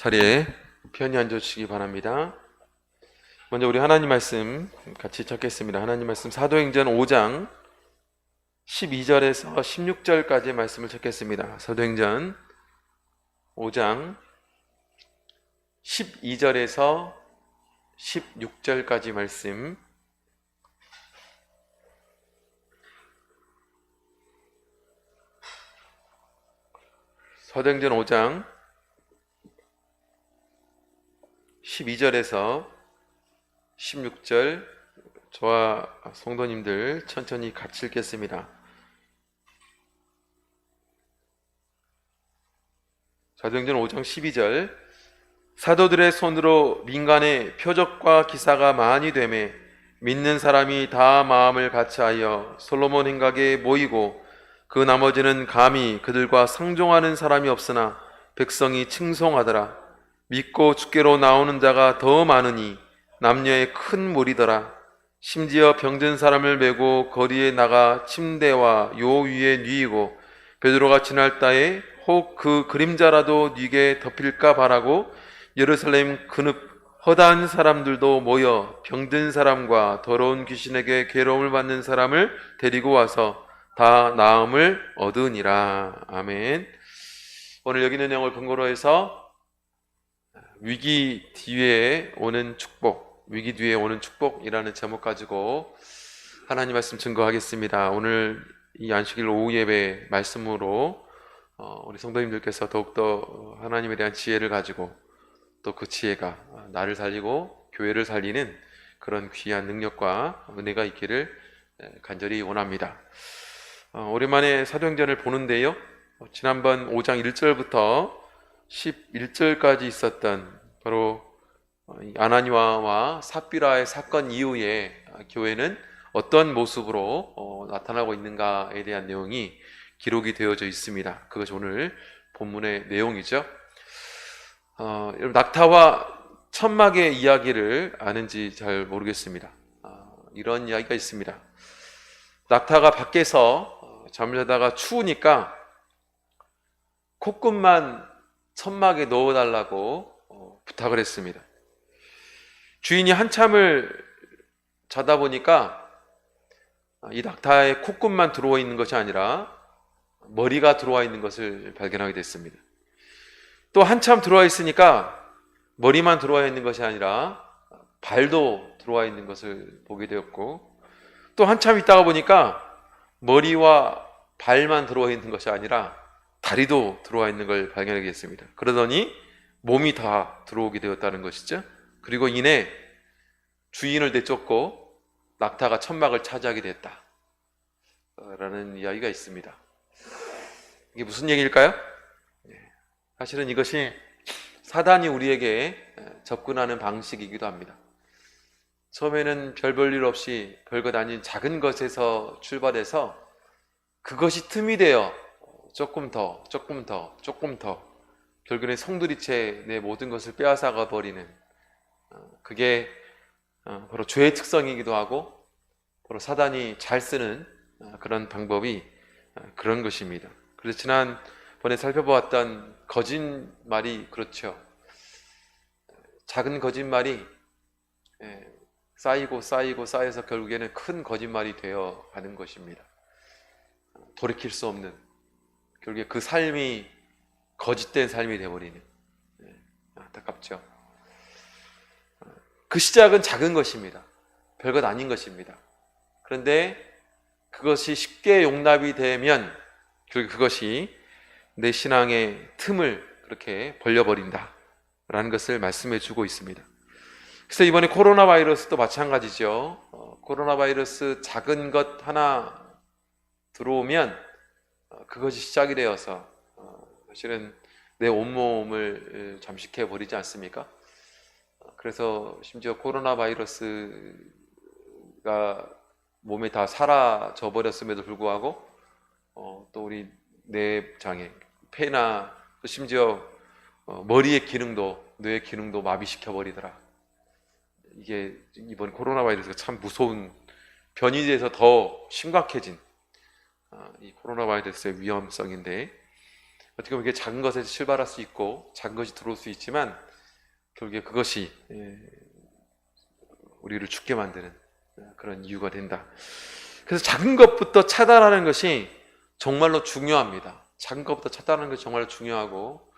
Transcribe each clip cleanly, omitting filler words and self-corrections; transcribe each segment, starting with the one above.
자리에 편히 앉아주시기 바랍니다. 먼저 우리 하나님 말씀 같이 찾겠습니다. 하나님 말씀 사도행전 5장 12절에서 16절까지의 말씀을 찾겠습니다. 사도행전 5장 12절에서 16절까지 말씀. 사도행전 5장 12절에서 16절 저와 성도님들 천천히 같이 읽겠습니다. 사도행전 5장 12절 사도들의 손으로 민간의 표적과 기사가 많이 되매 믿는 사람이 다 마음을 같이하여 솔로몬 행각에 모이고 그 나머지는 감히 그들과 상종하는 사람이 없으나 백성이 칭송하더라. 믿고 주께로 나오는 자가 더 많으니 남녀의 큰 무리더라. 심지어 병든 사람을 메고 거리에 나가 침대와 요 위에 뉘이고 베드로가 지날 따에 혹 그 그림자라도 뉘게 덮일까 바라고 예루살렘 그늪 허다한 사람들도 모여 병든 사람과 더러운 귀신에게 괴로움을 받는 사람을 데리고 와서 다 나음을 얻으니라. 아멘. 오늘 여기 있는 내용을 근거로 해서 위기 뒤에 오는 축복, 위기 뒤에 오는 축복이라는 제목 가지고 하나님 말씀 증거하겠습니다. 오늘 이 안식일 오후 예배 말씀으로 우리 성도님들께서 더욱더 하나님에 대한 지혜를 가지고 또 그 지혜가 나를 살리고 교회를 살리는 그런 귀한 능력과 은혜가 있기를 간절히 원합니다. 오랜만에 사도행전을 보는데요, 지난번 5장 1절부터 11절까지 있었던 바로 아나니아와 삽비라의 사건 이후에 교회는 어떤 모습으로 나타나고 있는가에 대한 내용이 기록이 되어져 있습니다. 그것이 오늘 본문의 내용이죠. 여러분, 낙타와 천막의 이야기를 아는지 잘 모르겠습니다. 이런 이야기가 있습니다. 낙타가 밖에서 잠자다가 추우니까 콧구만 천막에 넣어달라고 부탁을 했습니다. 주인이 한참을 자다 보니까 이 낙타의 콧구만 들어와 있는 것이 아니라 머리가 들어와 있는 것을 발견하게 됐습니다. 또 한참 들어와 있으니까 머리만 들어와 있는 것이 아니라 발도 들어와 있는 것을 보게 되었고, 또 한참 있다가 보니까 머리와 발만 들어와 있는 것이 아니라 다리도 들어와 있는 걸 발견하게 됐습니다. 그러더니 몸이 다 들어오게 되었다는 것이죠. 그리고 이내 주인을 내쫓고 낙타가 천막을 차지하게 됐다 라는 이야기가 있습니다. 이게 무슨 얘기일까요? 사실은 이것이 사단이 우리에게 접근하는 방식이기도 합니다. 처음에는 별 볼 일 없이 별것 아닌 작은 것에서 출발해서 그것이 틈이 되어 조금 더 결국엔 송두리째 내 모든 것을 빼앗아가 버리는, 그게 바로 죄의 특성이기도 하고 바로 사단이 잘 쓰는 그런 방법이 그런 것입니다. 그래서 지난번에 살펴보았던 거짓말이 그렇죠. 작은 거짓말이 쌓여서 결국에는 큰 거짓말이 되어 가는 것입니다. 돌이킬 수 없는, 결국에 그 삶이 거짓된 삶이 되어버리는, 안타깝죠. 그 시작은 작은 것입니다. 별것 아닌 것입니다. 그런데 그것이 쉽게 용납이 되면 결국 그것이 내 신앙의 틈을 그렇게 벌려버린다 라는 것을 말씀해 주고 있습니다. 그래서 이번에 코로나 바이러스도 마찬가지죠. 코로나 바이러스 작은 것 하나 들어오면 그것이 시작이 되어서 사실은 내 온몸을 잠식해 버리지 않습니까? 그래서 심지어 코로나 바이러스가 몸에 다 사라져 버렸음에도 불구하고 또 우리 뇌장애, 폐나 또 심지어 머리의 기능도, 뇌의 기능도 마비시켜 버리더라. 이게 이번 코로나 바이러스가 참 무서운, 변이에 대해서 더 심각해진 이 코로나 바이러스의 위험성인데, 어떻게 보면 이게 작은 것에서 출발할 수 있고 작은 것이 들어올 수 있지만 결국에 그것이 우리를 죽게 만드는 그런 이유가 된다. 그래서 작은 것부터 차단하는 것이 정말로 중요합니다. 작은 것부터 차단하는 것이 정말로 중요하고,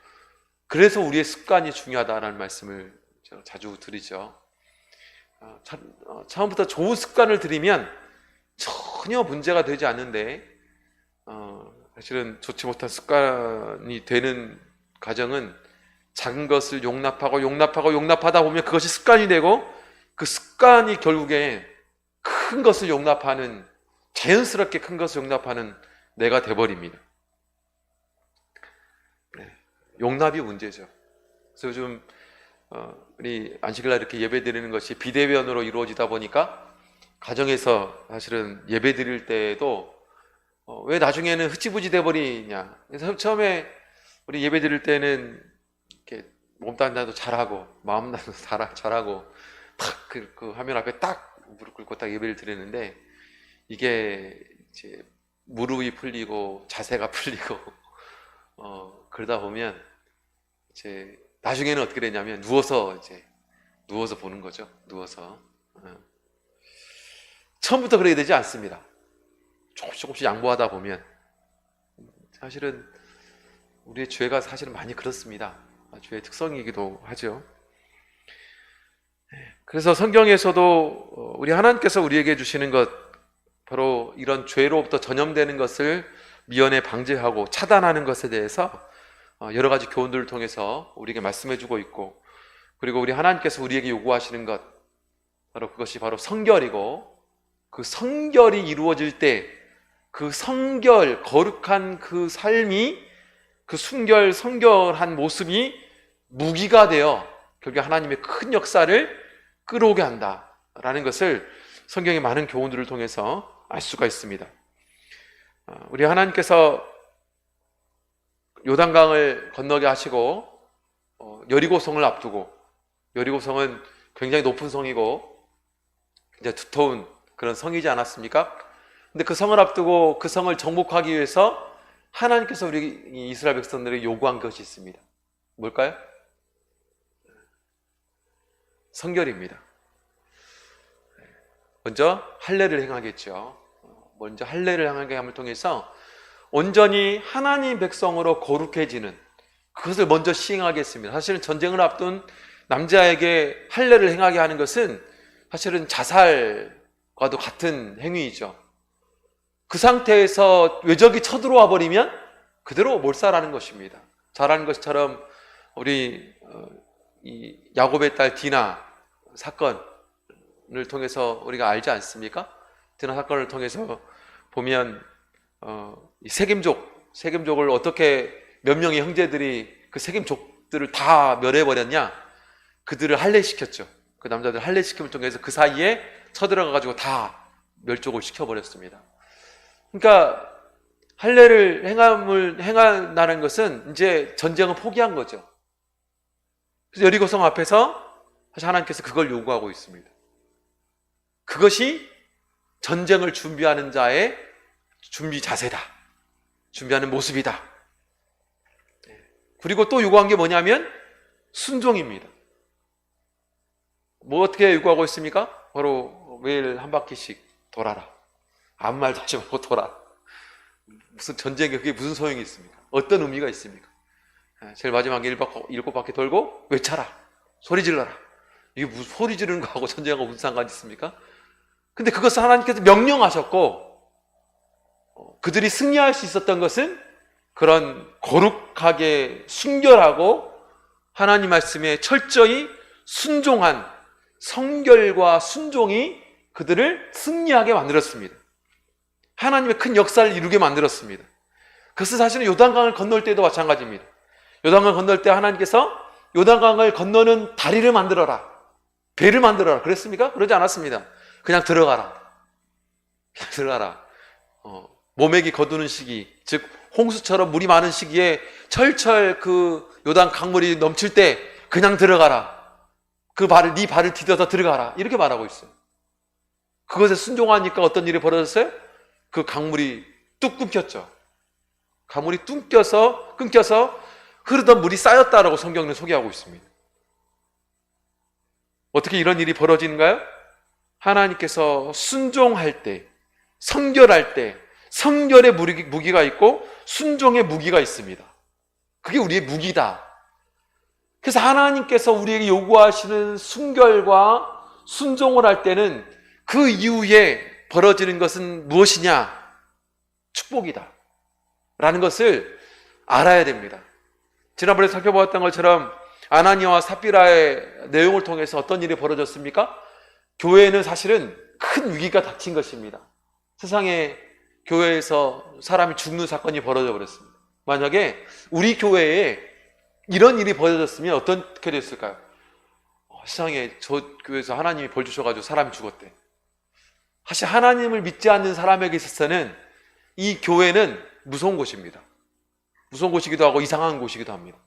그래서 우리의 습관이 중요하다는 말씀을 제가 자주 드리죠. 처음부터 좋은 습관을 들이면 전혀 문제가 되지 않는데, 사실은 좋지 못한 습관이 되는 과정은 작은 것을 용납하다 보면 그것이 습관이 되고, 그 습관이 결국에 큰 것을 용납하는, 자연스럽게 큰 것을 용납하는 내가 돼버립니다. 용납이 문제죠. 그래서 요즘 우리 안식일날 이렇게 예배 드리는 것이 비대면으로 이루어지다 보니까 가정에서 사실은 예배 드릴 때에도 왜 나중에는 흐지부지 돼버리냐. 그래서 처음에 우리 예배 드릴 때는 이렇게 몸단장도 잘하고 마음단도 잘하고 탁 그 화면 앞에 딱 무릎 꿇고 딱 예배를 드리는데, 이게 이제 무릎이 풀리고 자세가 풀리고 그러다 보면 이제 나중에는 어떻게 되냐면 누워서 보는 거죠. 누워서. 처음부터 그렇게 되지 않습니다. 조금씩 양보하다 보면 사실은 우리의 죄가 사실은 많이 그렇습니다. 죄의 특성이기도 하죠. 그래서 성경에서도 우리 하나님께서 우리에게 주시는 것, 바로 이런 죄로부터 전염되는 것을 미연에 방지하고 차단하는 것에 대해서 여러 가지 교훈들을 통해서 우리에게 말씀해 주고 있고, 그리고 우리 하나님께서 우리에게 요구하시는 것, 바로 그것이 바로 성결이고, 그 성결이 이루어질 때 그 성결, 거룩한 그 삶이, 그 성결한 모습이 무기가 되어 결국 하나님의 큰 역사를 끌어오게 한다라는 것을 성경의 많은 교훈들을 통해서 알 수가 있습니다. 우리 하나님께서 요단강을 건너게 하시고 여리고성을 앞두고, 여리고성은 굉장히 높은 성이고 굉장히 두터운 그런 성이지 않았습니까? 근데 그 성을 앞두고 그 성을 정복하기 위해서 하나님께서 우리 이스라엘 백성들에게 요구한 것이 있습니다. 뭘까요? 성결입니다. 먼저 할례를 행하겠죠. 먼저 할례를 행하게 함을 통해서 온전히 하나님 백성으로 거룩해지는, 그것을 먼저 시행하겠습니다. 사실은 전쟁을 앞둔 남자에게 할례를 행하게 하는 것은 사실은 자살과도 같은 행위이죠. 그 상태에서 외적이 쳐들어와 버리면 그대로 몰살하는 것입니다. 잘하는 것처럼 우리 이 야곱의 딸 디나 사건을 통해서 우리가 알지 않습니까? 디나 사건을 통해서 보면 이 세겜족을 어떻게 몇 명의 형제들이 그 세겜족들을 다 멸해버렸냐? 그들을 할례시켰죠. 그 남자들 할례시킴을 통해서 그 사이에 쳐들어가가지고 다 멸족을 시켜버렸습니다. 그러니까 할례를 행한다는 것은 이제 전쟁을 포기한 거죠. 그래서 여리고성 앞에서 사실 하나님께서 그걸 요구하고 있습니다. 그것이 전쟁을 준비하는 자의 준비 자세다. 준비하는 모습이다. 그리고 또 요구한 게 뭐냐면 순종입니다. 뭐 어떻게 요구하고 있습니까? 바로 매일 한 바퀴씩 돌아라. 아무 말도 하지 말고 돌아라. 무슨 전쟁에 그게 무슨 소용이 있습니까? 어떤 의미가 있습니까? 제일 마지막에 7바퀴 돌고 외쳐라. 소리 질러라. 이게 무슨 소리 지르는 거하고 전쟁하고 무슨 상관이 있습니까? 근데 그것을 하나님께서 명령하셨고, 그들이 승리할 수 있었던 것은 그런 거룩하게 순결하고 하나님 말씀에 철저히 순종한 성결과 순종이 그들을 승리하게 만들었습니다. 하나님의 큰 역사를 이루게 만들었습니다. 그것은 사실은 요단강을 건널 때도 마찬가지입니다. 요단강을 건널 때 하나님께서 요단강을 건너는 다리를 만들어라, 배를 만들어라 그랬습니까? 그러지 않았습니다. 그냥 들어가라. 그냥 들어가라. 모내기 거두는 시기, 즉 홍수처럼 물이 많은 시기에 철철 그 요단 강물이 넘칠 때 그냥 들어가라. 네 발을 디뎌서 들어가라. 이렇게 말하고 있어요. 그것에 순종하니까 어떤 일이 벌어졌어요? 그 강물이 뚝 끊겼죠. 가물이 끊겨서 흐르던 물이 쌓였다라고 성경은 소개하고 있습니다. 어떻게 이런 일이 벌어지는가요? 하나님께서 순종할 때, 성결할 때, 성결의 무기가 있고 순종의 무기가 있습니다. 그게 우리의 무기다. 그래서 하나님께서 우리에게 요구하시는 순결과 순종을 할 때는 그 이후에 벌어지는 것은 무엇이냐? 축복이다 라는 것을 알아야 됩니다. 지난번에 살펴보았던 것처럼 아나니아와 삽비라의 내용을 통해서 어떤 일이 벌어졌습니까? 교회에는 사실은 큰 위기가 닥친 것입니다. 세상에 교회에서 사람이 죽는 사건이 벌어져 버렸습니다. 만약에 우리 교회에 이런 일이 벌어졌으면 어떻게 됐을까요? 세상에 저 교회에서 하나님이 벌 주셔가지고 사람이 죽었대. 사실 하나님을 믿지 않는 사람에게 있어서는 이 교회는 무서운 곳입니다. 무서운 곳이기도 하고 이상한 곳이기도 합니다.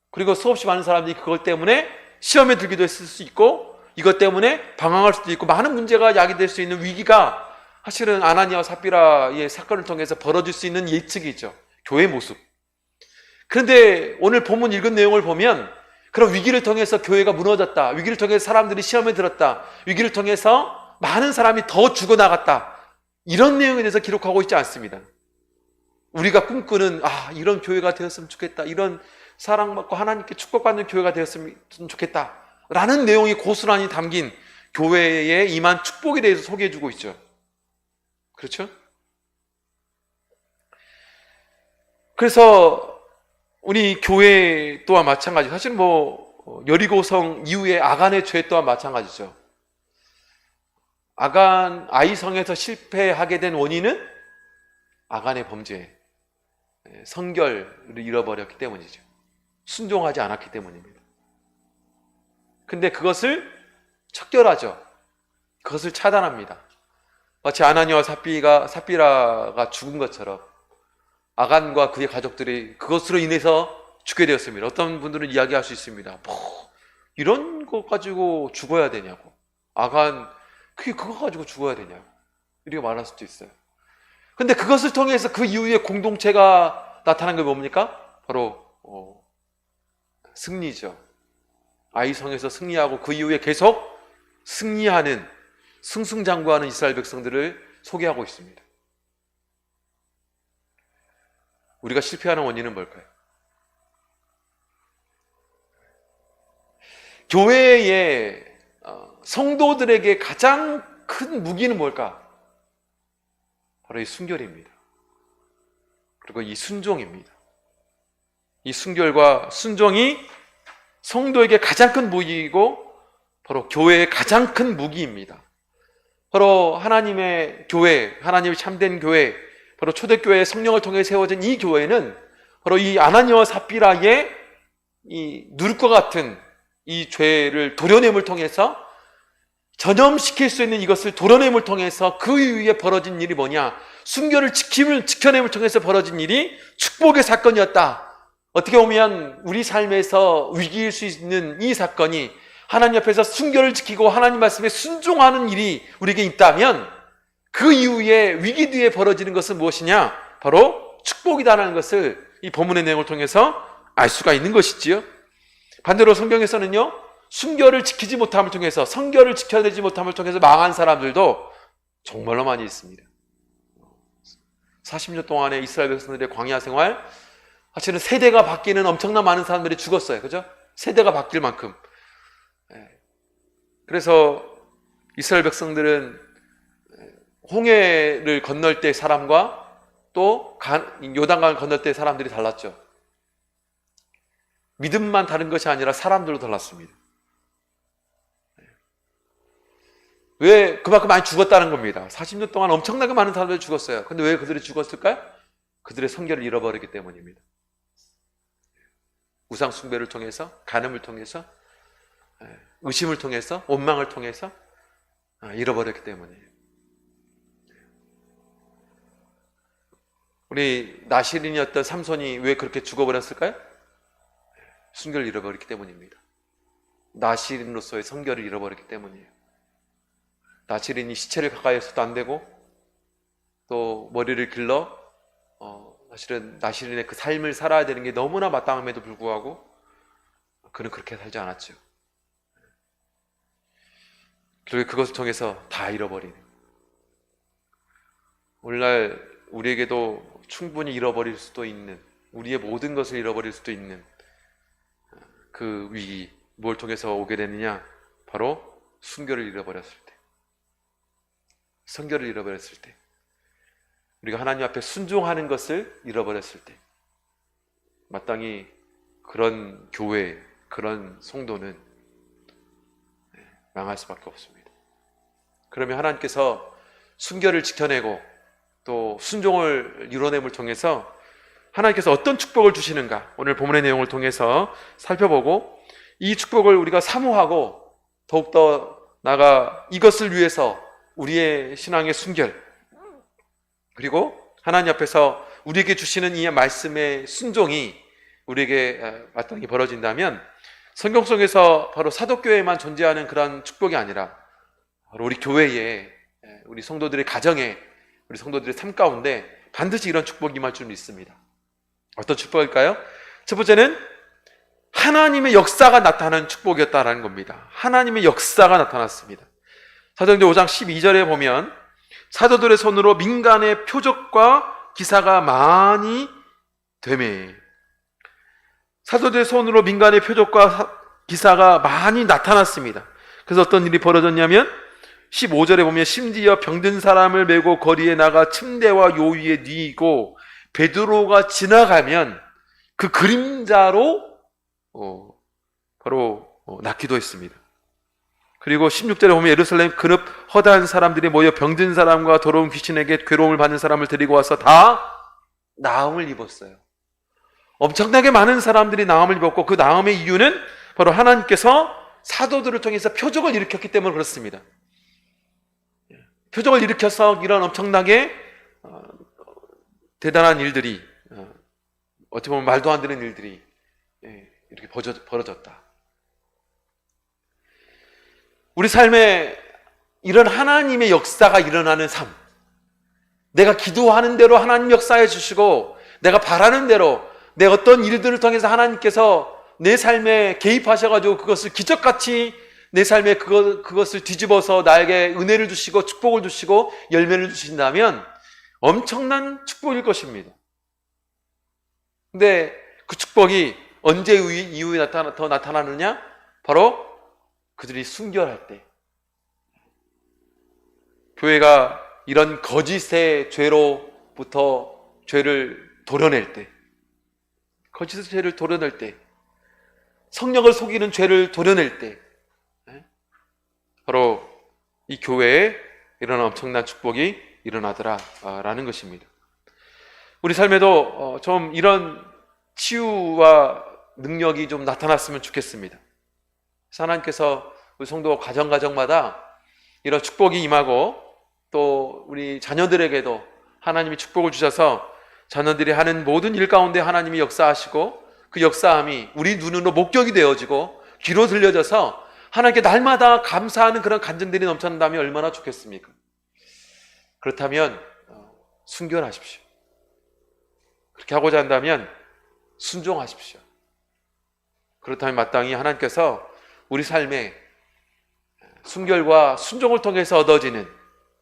그리고 수없이 많은 사람들이 그것 때문에 시험에 들기도 했을 수 있고 이것 때문에 방황할 수도 있고 많은 문제가 야기될 수 있는 위기가 사실은 아나니아와 삽비라의 사건을 통해서 벌어질 수 있는 예측이죠. 교회의 모습. 그런데 오늘 본문 읽은 내용을 보면 그런 위기를 통해서 교회가 무너졌다. 위기를 통해서 사람들이 시험에 들었다. 위기를 통해서 많은 사람이 더 죽어나갔다. 이런 내용에 대해서 기록하고 있지 않습니다. 우리가 꿈꾸는 이런 교회가 되었으면 좋겠다. 이런 사랑받고 하나님께 축복받는 교회가 되었으면 좋겠다. 라는 내용이 고스란히 담긴 교회에 임한 축복에 대해서 소개해주고 있죠. 그렇죠? 그래서 우리 교회 또한 마찬가지. 사실 여리고성 이후에 아간의 죄 또한 마찬가지죠. 아이성에서 실패하게 된 원인은 아간의 범죄, 성결을 잃어버렸기 때문이죠. 순종하지 않았기 때문입니다. 근데 그것을 척결하죠. 그것을 차단합니다. 마치 아나니아와 삽비라가 죽은 것처럼 아간과 그의 가족들이 그것으로 인해서 죽게 되었습니다. 어떤 분들은 이야기할 수 있습니다. 이런 거 가지고 죽어야 되냐고. 아간, 그거 가지고 죽어야 되냐고. 이렇게 말할 수도 있어요. 근데 그것을 통해서 그 이후에 공동체가 나타난 게 뭡니까? 바로 승리죠. 아이성에서 승리하고 그 이후에 계속 승리하는 승승장구하는 이스라엘 백성들을 소개하고 있습니다. 우리가 실패하는 원인은 뭘까요? 교회의 성도들에게 가장 큰 무기는 뭘까? 바로 이 순결입니다. 그리고 이 순종입니다. 이 순결과 순종이 성도에게 가장 큰 무기이고 바로 교회의 가장 큰 무기입니다. 바로 하나님의 교회, 하나님의 참된 교회, 바로 초대교회의 성령을 통해 세워진 이 교회는 바로 이 아나니아와 삽비라의 이 누를 것 같은 이 죄를 도려냄을 통해서 전염시킬 수 있는 이것을 도려냄을 통해서 그 이후에 벌어진 일이 뭐냐? 순결을 지켜냄을 통해서 벌어진 일이 축복의 사건이었다. 어떻게 보면 우리 삶에서 위기일 수 있는 이 사건이 하나님 앞에서 순결을 지키고 하나님 말씀에 순종하는 일이 우리에게 있다면 그 이후에 위기 뒤에 벌어지는 것은 무엇이냐? 바로 축복이다라는 것을 이 본문의 내용을 통해서 알 수가 있는 것이지요. 반대로 성경에서는요, 순결을 지키지 못함을 통해서, 성결을 지켜내지 못함을 통해서 망한 사람들도 정말로 많이 있습니다. 40년 동안의 이스라엘 백성들의 광야 생활, 사실은 세대가 바뀌는 엄청난 많은 사람들이 죽었어요. 그죠? 세대가 바뀔 만큼. 그래서 이스라엘 백성들은 홍해를 건널 때 사람과 또 요단강을 건널 때 사람들이 달랐죠. 믿음만 다른 것이 아니라 사람들도 달랐습니다. 왜? 그만큼 많이 죽었다는 겁니다. 40년 동안 엄청나게 많은 사람들이 죽었어요. 근데 왜 그들이 죽었을까요? 그들의 성결을 잃어버렸기 때문입니다. 우상 숭배를 통해서, 간음을 통해서, 의심을 통해서, 원망을 통해서 잃어버렸기 때문이에요. 우리 나실인이었던 삼손이 왜 그렇게 죽어버렸을까요? 순결을 잃어버렸기 때문입니다. 나실인으로서의 성결을 잃어버렸기 때문이에요. 나실인이 시체를 가까이 해서도 안 되고 또 머리를 길러 사실은 나시린의 그 삶을 살아야 되는 게 너무나 마땅함에도 불구하고 그는 그렇게 살지 않았죠. 결국 그것을 통해서 다 잃어버리는, 오늘날 우리에게도 충분히 잃어버릴 수도 있는, 우리의 모든 것을 잃어버릴 수도 있는 그 위기, 뭘 통해서 오게 되느냐? 바로 순교를 잃어버렸을 때, 성결을 잃어버렸을 때, 우리가 하나님 앞에 순종하는 것을 잃어버렸을 때, 마땅히 그런 교회, 그런 성도는 망할 수밖에 없습니다. 그러면 하나님께서 순결을 지켜내고 또 순종을 이뤄냄을 통해서 하나님께서 어떤 축복을 주시는가, 오늘 본문의 내용을 통해서 살펴보고, 이 축복을 우리가 사모하고 더욱더 나아가 이것을 위해서 우리의 신앙의 순결, 그리고 하나님 앞에서 우리에게 주시는 이 말씀의 순종이 우리에게 마땅히 벌어진다면, 성경 속에서 바로 사도교회에만 존재하는 그런 축복이 아니라 바로 우리 교회에, 우리 성도들의 가정에, 우리 성도들의 삶 가운데 반드시 이런 축복이 임할 줄 믿습니다. 어떤 축복일까요? 첫 번째는 하나님의 역사가 나타나는 축복이었다라는 겁니다. 하나님의 역사가 나타났습니다. 사도행전 5장 12절에 보면 사도들의 손으로 민간의 표적과 기사가 많이 되매, 사도들의 손으로 민간의 표적과 기사가 많이 나타났습니다. 그래서 어떤 일이 벌어졌냐면 15절에 보면 심지어 병든 사람을 메고 거리에 나가 침대와 요 위에 뉘고 베드로가 지나가면 그 그림자로 바로 낫기도 했습니다. 그리고 16절에 보면 예루살렘 그룹 허다한 사람들이 모여 병든 사람과 더러운 귀신에게 괴로움을 받는 사람을 데리고 와서 다 나음을 입었어요. 엄청나게 많은 사람들이 나음을 입었고, 그 나음의 이유는 바로 하나님께서 사도들을 통해서 표적을 일으켰기 때문에 그렇습니다. 표적을 일으켜서 이런 엄청나게 대단한 일들이, 어떻게 보면 말도 안 되는 일들이 이렇게 벌어졌다. 우리 삶에 이런 하나님의 역사가 일어나는 삶, 내가 기도하는 대로 하나님 역사해 주시고, 내가 바라는 대로 내 어떤 일들을 통해서 하나님께서 내 삶에 개입하셔가지고 그것을 기적같이 내 삶에 그것을 뒤집어서 나에게 은혜를 주시고 축복을 주시고 열매를 주신다면 엄청난 축복일 것입니다. 근데 그 축복이 언제 이후에 더 나타나느냐? 바로 그들이 순결할 때, 교회가 이런 거짓의 죄로부터 죄를 도려낼 때, 거짓의 죄를 도려낼 때, 성령을 속이는 죄를 도려낼 때, 바로 이 교회에 이런 엄청난 축복이 일어나더라라는 것입니다. 우리 삶에도 좀 이런 치유와 능력이 좀 나타났으면 좋겠습니다. 하나님께서 우리 성도 가정마다 이런 축복이 임하고, 또 우리 자녀들에게도 하나님이 축복을 주셔서 자녀들이 하는 모든 일 가운데 하나님이 역사하시고, 그 역사함이 우리 눈으로 목격이 되어지고 귀로 들려져서 하나님께 날마다 감사하는 그런 간증들이 넘쳐난다면 얼마나 좋겠습니까? 그렇다면 순결하십시오. 그렇게 하고자 한다면 순종하십시오. 그렇다면 마땅히 하나님께서 우리 삶에 순결과 순종을 통해서 얻어지는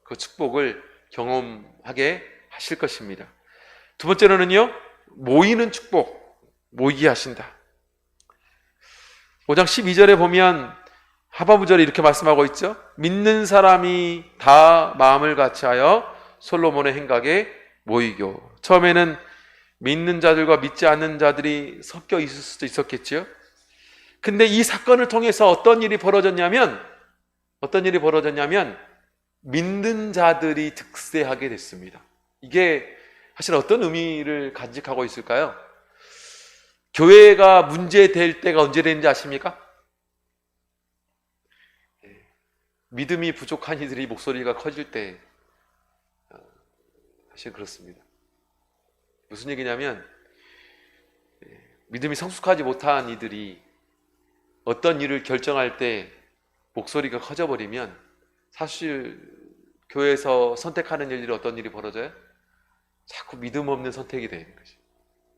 그 축복을 경험하게 하실 것입니다. 두 번째로는요, 모이는 축복, 모이게 하신다. 5장 12절에 보면 하반부절에 이렇게 말씀하고 있죠. 믿는 사람이 다 마음을 같이하여 솔로몬의 행각에 모이교. 처음에는 믿는 자들과 믿지 않는 자들이 섞여 있을 수도 있었겠죠. 근데 이 사건을 통해서 어떤 일이 벌어졌냐면 믿는 자들이 득세하게 됐습니다. 이게 사실 어떤 의미를 간직하고 있을까요? 교회가 문제될 때가 언제 되는지 아십니까? 믿음이 부족한 이들이 목소리가 커질 때, 사실 그렇습니다. 무슨 얘기냐면, 믿음이 성숙하지 못한 이들이 어떤 일을 결정할 때 목소리가 커져버리면 사실 교회에서 선택하는 일들이 어떤 일이 벌어져요? 자꾸 믿음 없는 선택이 되는 거지.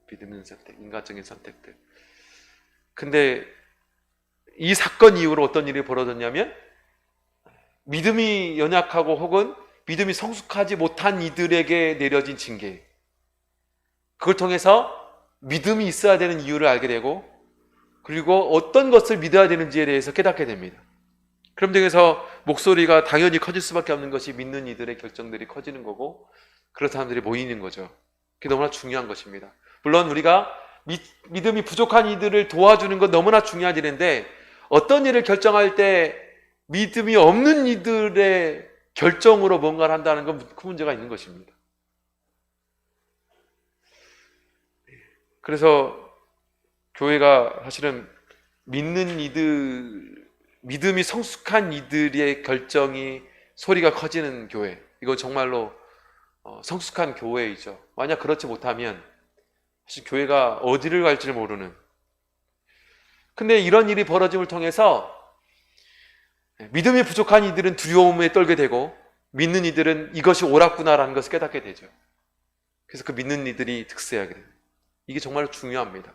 믿음 없는 선택, 인간적인 선택들. 근데 이 사건 이후로 어떤 일이 벌어졌냐면 믿음이 연약하고 혹은 믿음이 성숙하지 못한 이들에게 내려진 징계, 그걸 통해서 믿음이 있어야 되는 이유를 알게 되고 그리고 어떤 것을 믿어야 되는지에 대해서 깨닫게 됩니다. 그럼 등에서 목소리가 당연히 커질 수밖에 없는 것이 믿는 이들의 결정들이 커지는 거고 그런 사람들이 모이는 거죠. 그게 너무나 중요한 것입니다. 물론 우리가 믿음이 부족한 이들을 도와주는 건 너무나 중요한 일인데 어떤 일을 결정할 때 믿음이 없는 이들의 결정으로 뭔가를 한다는 건 큰 문제가 있는 것입니다. 그래서 교회가 사실은 믿는 이들, 믿음이 성숙한 이들의 결정이 소리가 커지는 교회, 이건 정말로 성숙한 교회이죠. 만약 그렇지 못하면 사실 교회가 어디를 갈지를 모르는. 근데 이런 일이 벌어짐을 통해서 믿음이 부족한 이들은 두려움에 떨게 되고 믿는 이들은 이것이 옳았구나라는 것을 깨닫게 되죠. 그래서 그 믿는 이들이 득세하게 됩니다. 이게 정말 중요합니다.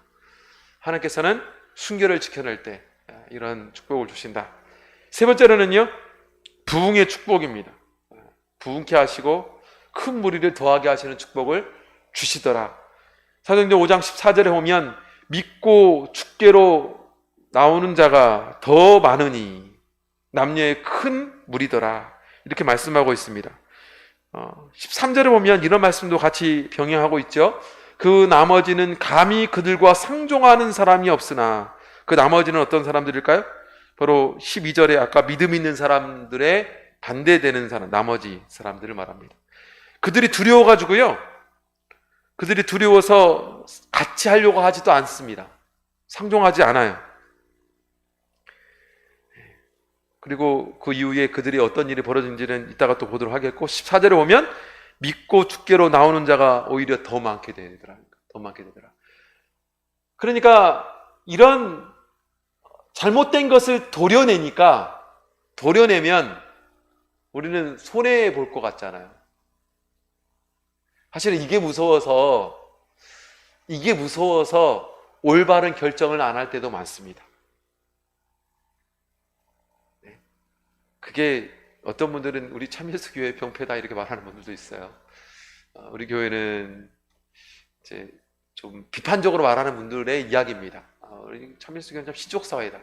하나님께서는 순결을 지켜낼 때 이런 축복을 주신다. 세 번째로는요, 부흥의 축복입니다. 부흥케 하시고 큰 무리를 더하게 하시는 축복을 주시더라. 사도행전 5장 14절에 보면 믿고 주께로 나오는 자가 더 많으니 남녀의 큰 무리더라, 이렇게 말씀하고 있습니다. 13절에 보면 이런 말씀도 같이 병행하고 있죠. 그 나머지는 감히 그들과 상종하는 사람이 없으나, 그 나머지는 어떤 사람들일까요? 바로 12절에 아까 믿음 있는 사람들의 반대되는 사람, 나머지 사람들을 말합니다. 그들이 두려워가지고요, 그들이 두려워서 같이 하려고 하지도 않습니다. 상종하지 않아요. 그리고 그 이후에 그들이 어떤 일이 벌어진지는 이따가 또 보도록 하겠고, 14절에 보면 믿고 주께로 나오는 자가 오히려 더 많게 되더라. 더 많게 되더라. 그러니까 이런 잘못된 것을 도려내면 우리는 손해 볼 것 같잖아요. 사실은 이게 무서워서 올바른 결정을 안 할 때도 많습니다. 그게 어떤 분들은 우리 참예수 교회 병폐다 이렇게 말하는 분들도 있어요. 우리 교회는 이제 좀 비판적으로 말하는 분들의 이야기입니다. 우리 참예수 교회는 참 시족사회다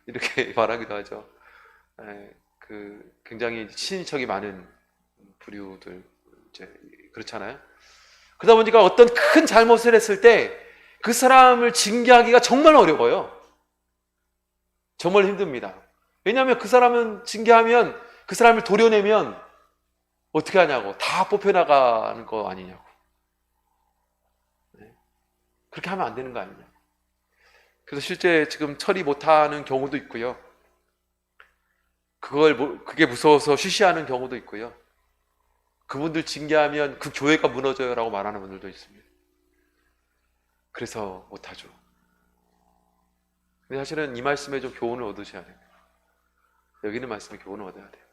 이렇게 말하기도 하죠. 굉장히 친인척이 많은 부류들 이제 그렇잖아요. 그러다 보니까 어떤 큰 잘못을 했을 때 그 사람을 징계하기가 정말 어려워요. 정말 힘듭니다. 왜냐하면 그 사람은 징계하면, 그 사람을 도려내면 어떻게 하냐고, 다 뽑혀나가는 거 아니냐고. 그렇게 하면 안 되는 거 아니냐. 그래서 실제 지금 처리 못하는 경우도 있고요, 그게 무서워서 쉬쉬하는 경우도 있고요, 그분들 징계하면 그 교회가 무너져요 라고 말하는 분들도 있습니다. 그래서 못하죠. 근데 사실은 이 말씀에 좀 교훈을 얻으셔야 됩니다. 여기 있는 말씀에 교훈을 얻어야 돼요.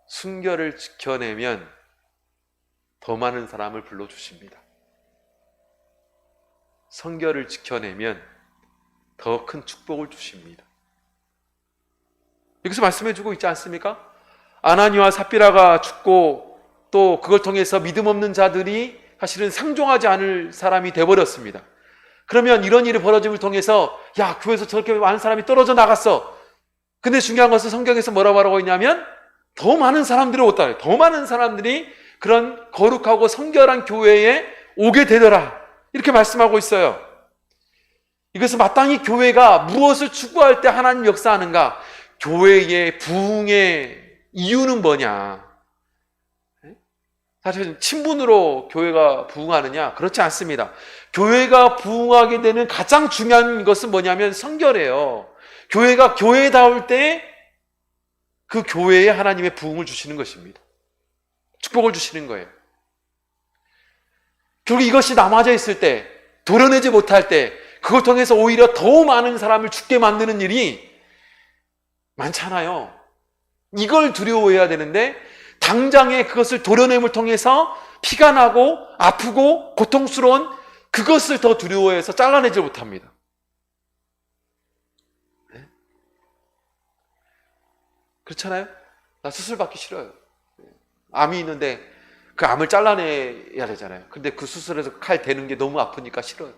순결을 지켜내면 더 많은 사람을 불러주십니다. 성결을 지켜내면 더 큰 축복을 주십니다. 여기서 말씀해주고 있지 않습니까? 아나니와 삽비라가 죽고 또 그걸 통해서 믿음 없는 자들이 사실은 상종하지 않을 사람이 되어버렸습니다. 그러면 이런 일이 벌어짐을 통해서 야, 교회에서 저렇게 많은 사람이 떨어져 나갔어. 근데 중요한 것은 성경에서 뭐라고 말하고 있냐면 더 많은 사람들이 왔다. 더 많은 사람들이 그런 거룩하고 성결한 교회에 오게 되더라, 이렇게 말씀하고 있어요. 이것은 마땅히 교회가 무엇을 추구할 때 하나님 역사하는가? 교회의 부흥의 이유는 뭐냐? 사실 친분으로 교회가 부흥하느냐? 그렇지 않습니다. 교회가 부흥하게 되는 가장 중요한 것은 뭐냐면 성결이에요. 교회가 교회다울 때 그 교회에 하나님의 부흥을 주시는 것입니다. 축복을 주시는 거예요. 결국 이것이 남아져 있을 때, 도려내지 못할 때, 그걸 통해서 오히려 더 많은 사람을 죽게 만드는 일이 많잖아요. 이걸 두려워해야 되는데 당장에 그것을 도려냄을 통해서 피가 나고 아프고 고통스러운 그것을 더 두려워해서 잘라내지 못합니다. 네? 그렇잖아요? 나 수술 받기 싫어요. 암이 있는데 그 암을 잘라내야 되잖아요. 근데 그 수술에서 칼 대는 게 너무 아프니까 싫어요.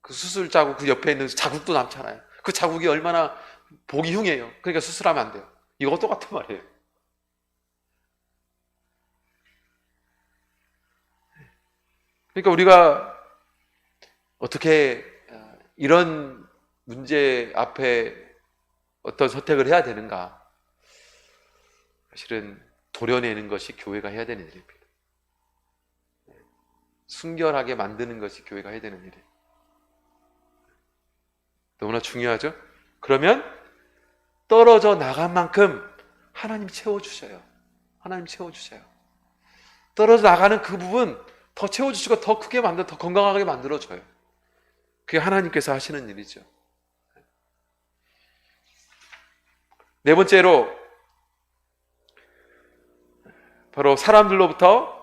그 수술 자국 그 옆에 있는 자국도 남잖아요. 그 자국이 얼마나 보기 흉해요. 그러니까 수술하면 안 돼요. 이거 똑같은 말이에요. 그러니까 우리가 어떻게 이런 문제 앞에 어떤 선택을 해야 되는가? 사실은 도려내는 것이 교회가 해야 되는 일입니다. 순결하게 만드는 것이 교회가 해야 되는 일이에요. 너무나 중요하죠? 그러면 떨어져 나간 만큼 하나님 채워주셔요. 하나님 채워주셔요. 떨어져 나가는 그 부분 더 채워주시고 더 크게 만들어, 더 건강하게 만들어줘요. 그게 하나님께서 하시는 일이죠. 네 번째로 바로 사람들로부터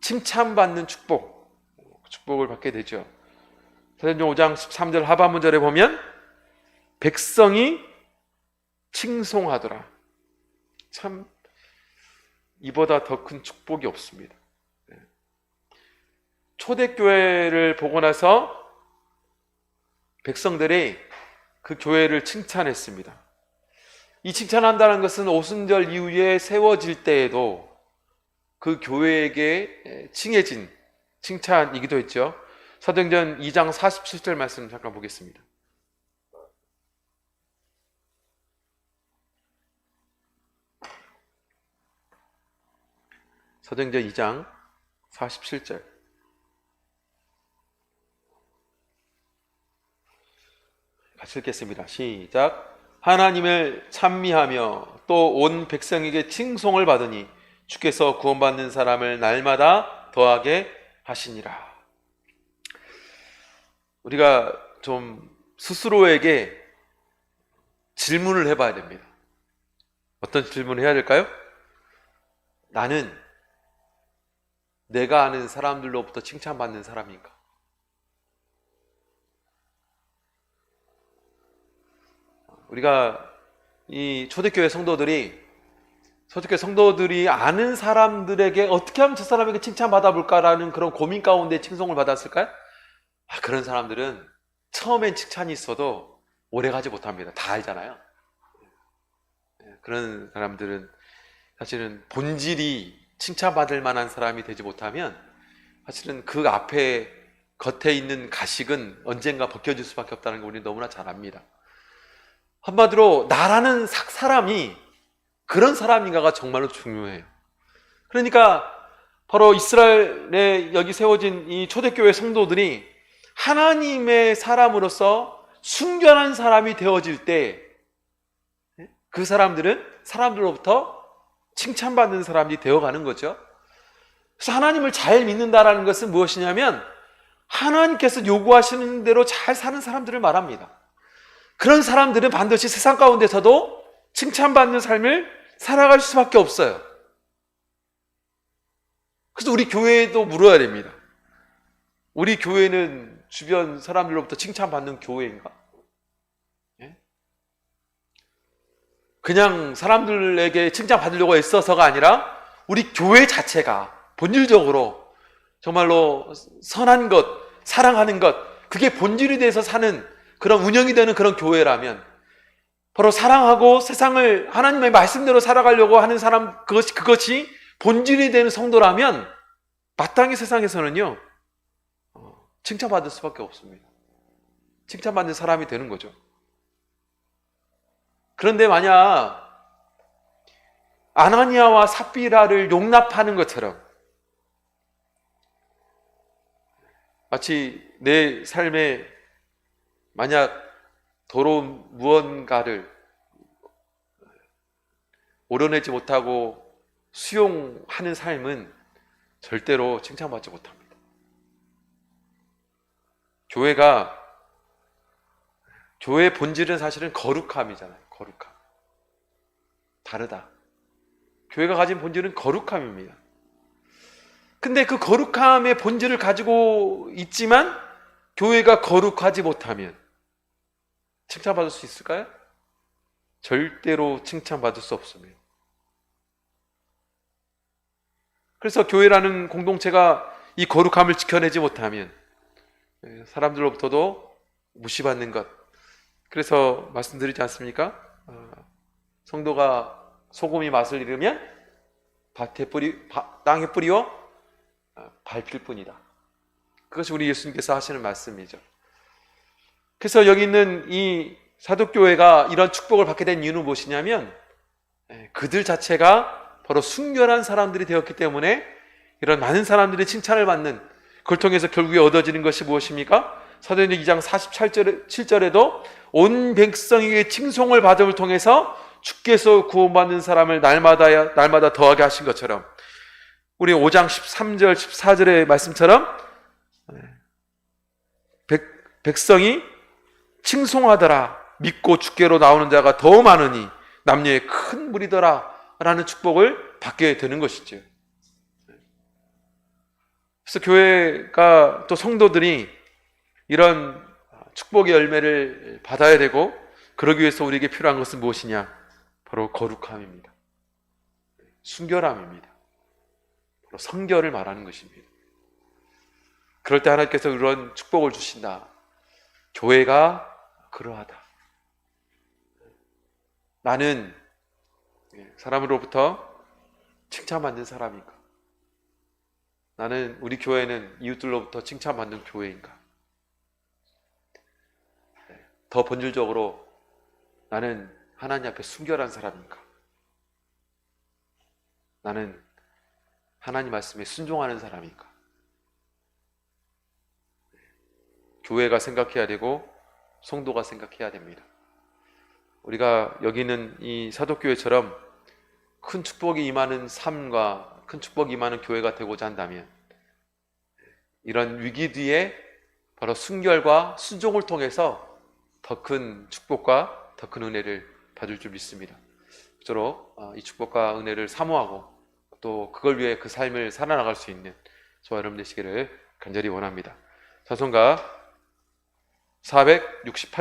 칭찬받는 축복을 받게 되죠. 사도행전 5장 13절 하반문절에 보면 백성이 칭송하더라. 참 이보다 더 큰 축복이 없습니다. 초대교회를 보고 나서 백성들이 그 교회를 칭찬했습니다. 이 칭찬한다는 것은 오순절 이후에 세워질 때에도 그 교회에게 칭해진 칭찬이기도 했죠. 사도행전 2장 47절 말씀 잠깐 보겠습니다. 사도행전 2장 47절 같이 읽겠습니다. 시작. 하나님을 찬미하며 또 온 백성에게 칭송을 받으니 주께서 구원받는 사람을 날마다 더하게 하시니라. 우리가 좀 스스로에게 질문을 해봐야 됩니다. 어떤 질문을 해야 될까요? 나는 내가 아는 사람들로부터 칭찬받는 사람인가? 우리가 이 초대교회 성도들이 아는 사람들에게 어떻게 하면 저 사람에게 칭찬받아 볼까라는 그런 고민 가운데 칭송을 받았을까요? 그런 사람들은 처음엔 칭찬이 있어도 오래 가지 못합니다. 다 알잖아요. 그런 사람들은 사실은 본질이 칭찬받을 만한 사람이 되지 못하면 사실은 그 앞에 겉에 있는 가식은 언젠가 벗겨질 수밖에 없다는 걸 우리는 너무나 잘 압니다. 한마디로 나라는 사람이 그런 사람인가가 정말로 중요해요. 그러니까 바로 이스라엘에 여기 세워진 이 초대교회 성도들이 하나님의 사람으로서 순결한 사람이 되어질 때 그 사람들은 사람들로부터 칭찬받는 사람이 되어가는 거죠. 그래서 하나님을 잘 믿는다라는 것은 무엇이냐면 하나님께서 요구하시는 대로 잘 사는 사람들을 말합니다. 그런 사람들은 반드시 세상 가운데서도 칭찬받는 삶을 살아갈 수밖에 없어요. 그래서 우리 교회도 물어야 됩니다. 우리 교회는 주변 사람들로부터 칭찬받는 교회인가? 그냥 사람들에게 칭찬받으려고 애써서가 아니라 우리 교회 자체가 본질적으로 정말로 선한 것, 사랑하는 것, 그게 본질이 돼서 사는 그런 운영이 되는 그런 교회라면 바로 사랑하고 세상을 하나님의 말씀대로 살아가려고 하는 사람, 그것이 본질이 되는 성도라면 마땅히 세상에서는요 칭찬받을 수밖에 없습니다. 칭찬받는 사람이 되는 거죠. 그런데 만약 아나니아와 삽비라를 용납하는 것처럼 마치 내 삶에 만약 더러운 무언가를 오려내지 못하고 수용하는 삶은 절대로 칭찬받지 못합니다. 교회의 본질은 사실은 거룩함이잖아요. 거룩함. 다르다. 교회가 가진 본질은 거룩함입니다. 근데 그 거룩함의 본질을 가지고 있지만 교회가 거룩하지 못하면 칭찬받을 수 있을까요? 절대로 칭찬받을 수 없습니다. 그래서 교회라는 공동체가 이 거룩함을 지켜내지 못하면 사람들로부터도 무시받는 것. 그래서 말씀드리지 않습니까? 성도가 소금이 맛을 잃으면 땅에 뿌리어 밟힐 뿐이다. 그것이 우리 예수님께서 하시는 말씀이죠. 그래서 여기 있는 이 사도교회가 이런 축복을 받게 된 이유는 무엇이냐면 그들 자체가 바로 순결한 사람들이 되었기 때문에 이런 많은 사람들이 칭찬을 받는, 그걸 통해서 결국에 얻어지는 것이 무엇입니까? 사도행전 2장 47절에도 온 백성에게 칭송을 받음을 통해서 주께서 구원받는 사람을 날마다 더하게 하신 것처럼, 우리 5장 13절 14절의 말씀처럼 백성이 칭송하더라, 믿고 주께로 나오는 자가 더 많으니 남녀의 큰 무리더라 라는 축복을 받게 되는 것이죠. 그래서 교회가 또 성도들이 이런 축복의 열매를 받아야 되고, 그러기 위해서 우리에게 필요한 것은 무엇이냐? 바로 거룩함입니다. 순결함입니다. 바로 성결을 말하는 것입니다. 그럴 때 하나님께서 이런 축복을 주신다. 교회가 그러하다. 나는 사람으로부터 칭찬받는 사람인가? 나는, 우리 교회는 이웃들로부터 칭찬받는 교회인가? 더 본질적으로 나는 하나님 앞에 순결한 사람인가? 나는 하나님 말씀에 순종하는 사람인가? 교회가 생각해야 되고 성도가 생각해야 됩니다. 우리가 여기 있는 이 사도교회처럼 큰 축복이 임하는 삶과 큰 축복이 임하는 교회가 되고자 한다면 이런 위기 뒤에 바로 순결과 순종을 통해서 더 큰 축복과 더 큰 은혜를 받을 줄 믿습니다. 저로 이 축복과 은혜를 사모하고 또 그걸 위해 그 삶을 살아나갈 수 있는 저와 여러분 되시기를 간절히 원합니다. 찬송가 468